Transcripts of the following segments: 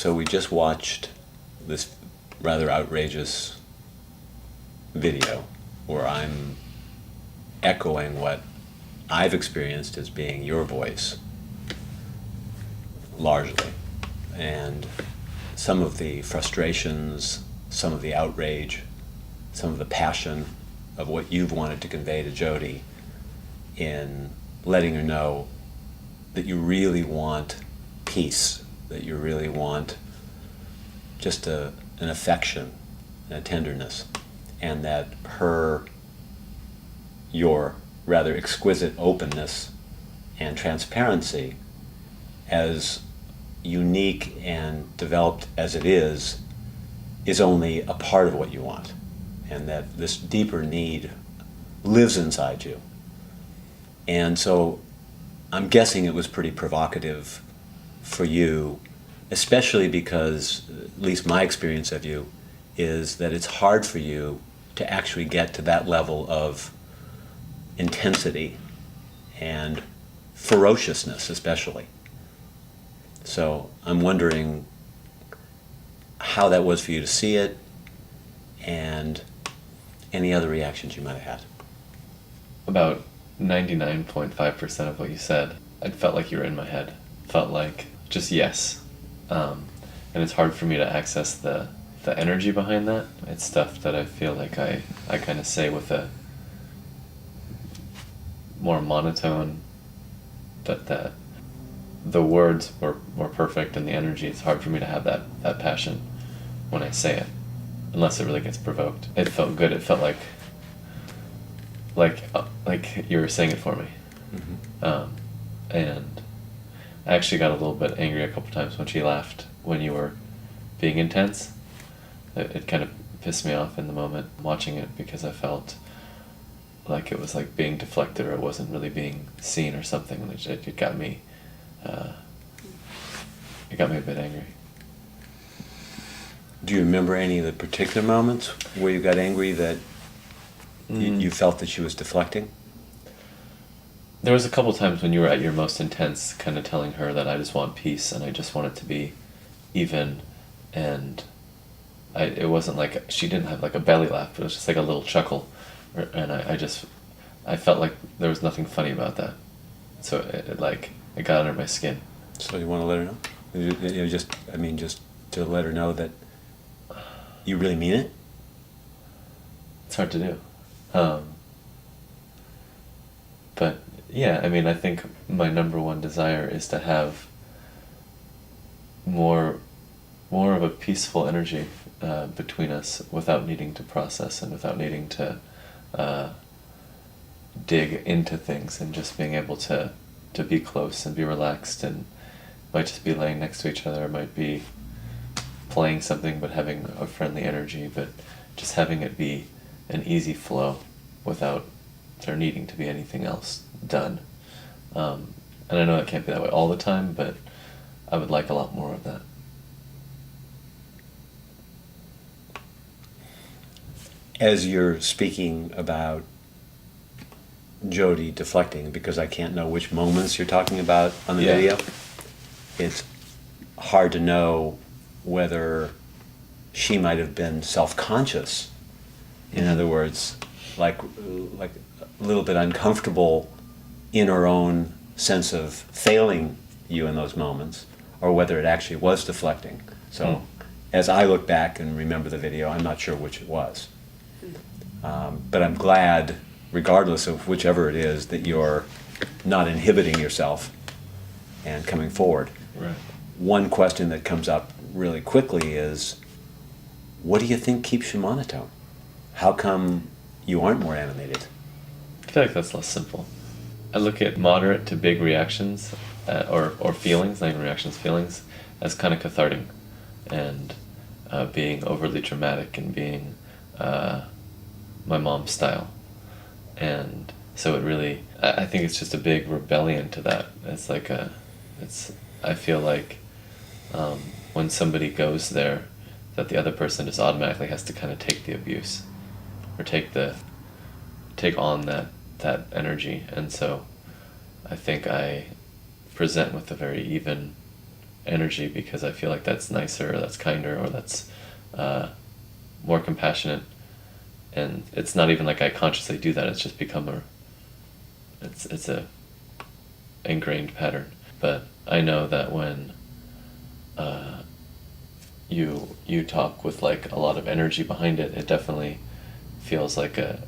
So we just watched this rather outrageous video where I'm echoing what I've experienced as being your voice, largely. And some of the frustrations, some of the outrage, some of the passion of what you've wanted to convey to Jody in letting her know that you really want peace, that you really want just an affection and a tenderness, and that your rather exquisite openness and transparency, as unique and developed as it is only a part of what you want, and that this deeper need lives inside you. And so I'm guessing it was pretty provocative for you, especially because, at least my experience of you, is that it's hard for you to actually get to that level of intensity and ferociousness, especially. So I'm wondering how that was for you to see it, and any other reactions you might have had. About 99.5% of what you said, I felt like you were in my head. Felt like just yes. And it's hard for me to access the energy behind that. It's stuff that I feel like I kind of say with a more monotone, but that the words were perfect, and the energy, it's hard for me to have that passion when I say it, unless it really gets provoked. It felt good. It felt like you were saying it for me. Mm-hmm. And I actually got a little bit angry a couple times when she laughed when you were being intense. It kind of pissed me off in the moment watching it, because I felt like it was like being deflected, or it wasn't really being seen or something, and it got me a bit angry. Do you remember any of the particular moments where you got angry that you felt that she was deflecting? There was a couple times when you were at your most intense, kind of telling her that I just want peace and I just want it to be even, and it wasn't like, she didn't have like a belly laugh, it was just like a little chuckle, and I felt like there was nothing funny about that, so it got under my skin. So you want to let her know? Just to let her know that you really mean it? It's hard to do. But yeah, I think my number one desire is to have more of a peaceful energy between us, without needing to process and without needing to dig into things, and just being able to be close and be relaxed, and might just be laying next to each other, might be playing something but having a friendly energy, but just having it be an easy flow without there needing to be anything else done. And I know it can't be that way all the time, but I would like a lot more of that. As you're speaking about Jody deflecting, because I can't know which moments you're talking about on the video, it's hard to know whether she might have been self-conscious. In other words, like a little bit uncomfortable in her own sense of failing you in those moments, or whether it actually was deflecting. So as I look back and remember the video, I'm not sure which it was. But I'm glad, regardless of whichever it is, that you're not inhibiting yourself and coming forward. Right. One question that comes up really quickly is, what do you think keeps you monotone? How come you aren't more animated? I feel like that's less simple. I look at moderate to big reactions, or feelings, not even reactions, feelings, as kind of cathartic, and being overly dramatic, and being my mom's style. And so it really, I think it's just a big rebellion to that. It's like I feel like when somebody goes there, that the other person just automatically has to kind of take the abuse, or take on that energy. And so I think I present with a very even energy because I feel like that's nicer, or that's kinder, or that's more compassionate. And it's not even like I consciously do that. It's just become it's a ingrained pattern. But I know that when you talk with like a lot of energy behind it, it definitely feels like a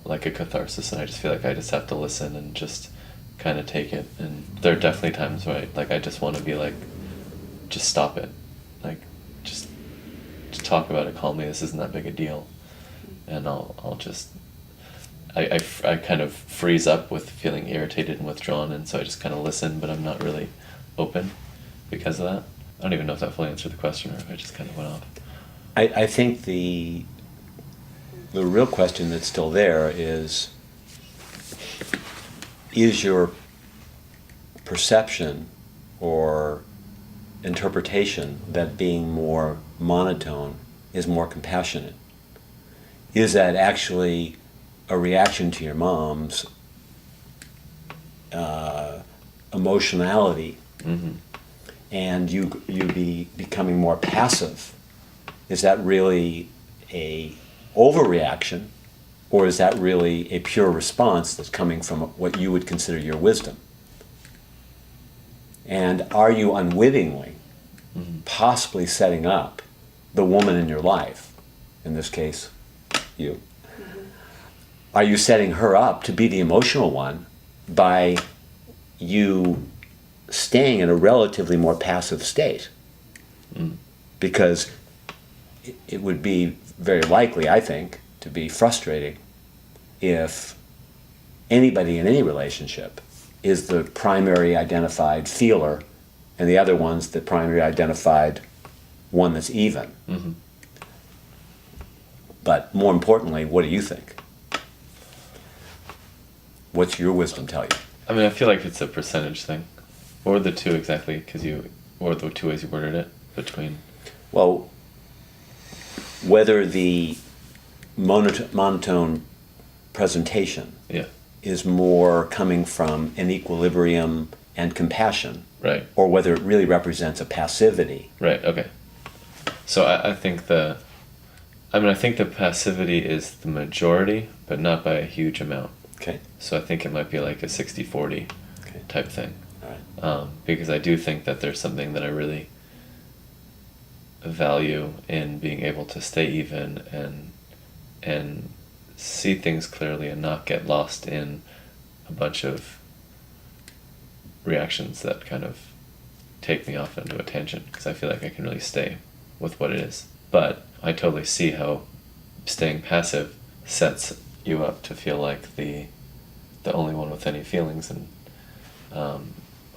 catharsis, and I just feel like I just have to listen and just kind of take it. And there are definitely times where I just want to be like, just stop it, like just talk about it calmly. This isn't that big a deal, and I'll just I kind of freeze up with feeling irritated and withdrawn, and so I just kind of listen, but I'm not really open because of that. I don't even know if that fully answered the question, or if I just kind of went off. I think the real question that's still there is your perception or interpretation that being more monotone is more compassionate? Is that actually a reaction to your mom's emotionality, Mm-hmm. and you becoming more passive? Is that really a overreaction, or is that really a pure response that's coming from what you would consider your wisdom? And are you unwittingly possibly setting up the woman in your life, in this case, you? Are you setting her up to be the emotional one by you staying in a relatively more passive state? Because it would be very likely, I think, to be frustrating if anybody in any relationship is the primary identified feeler and the other one's the primary identified one that's even. Mm-hmm. But more importantly, what do you think? What's your wisdom tell you? I mean, I feel like it's a percentage thing. What were the two exactly? What were the two ways you worded it between? Well, whether the monotone presentation Yeah. is more coming from an equilibrium and compassion, Right. or whether it really represents a passivity. Right. Okay. So I think the passivity is the majority, but not by a huge amount. Okay. So I think it might be like a 60-40 Okay. type thing. All right. Because I do think that there's something that I really value in being able to stay even and see things clearly and not get lost in a bunch of reactions that kind of take me off into a tangent, because I feel like I can really stay with what it is. But I totally see how staying passive sets you up to feel like the only one with any feelings, and how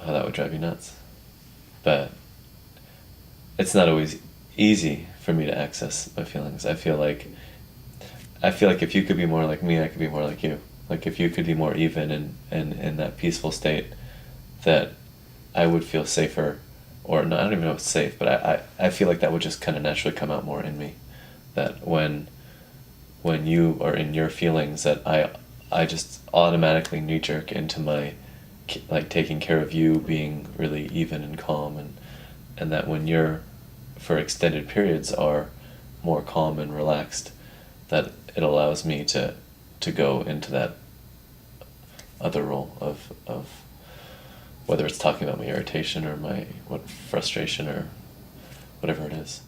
that would drive you nuts. But it's not always easy for me to access my feelings. I feel like if you could be more like me, I could be more like you. Like if you could be more even and in that peaceful state, that I would feel safer, or no, I don't even know if it's safe, but I feel like that would just kind of naturally come out more in me. That when you are in your feelings, that I just automatically knee jerk into my like taking care of you, being really even and calm, and that when you're for extended periods are more calm and relaxed, that it allows me to go into that other role of whether it's talking about my irritation or my frustration or whatever it is.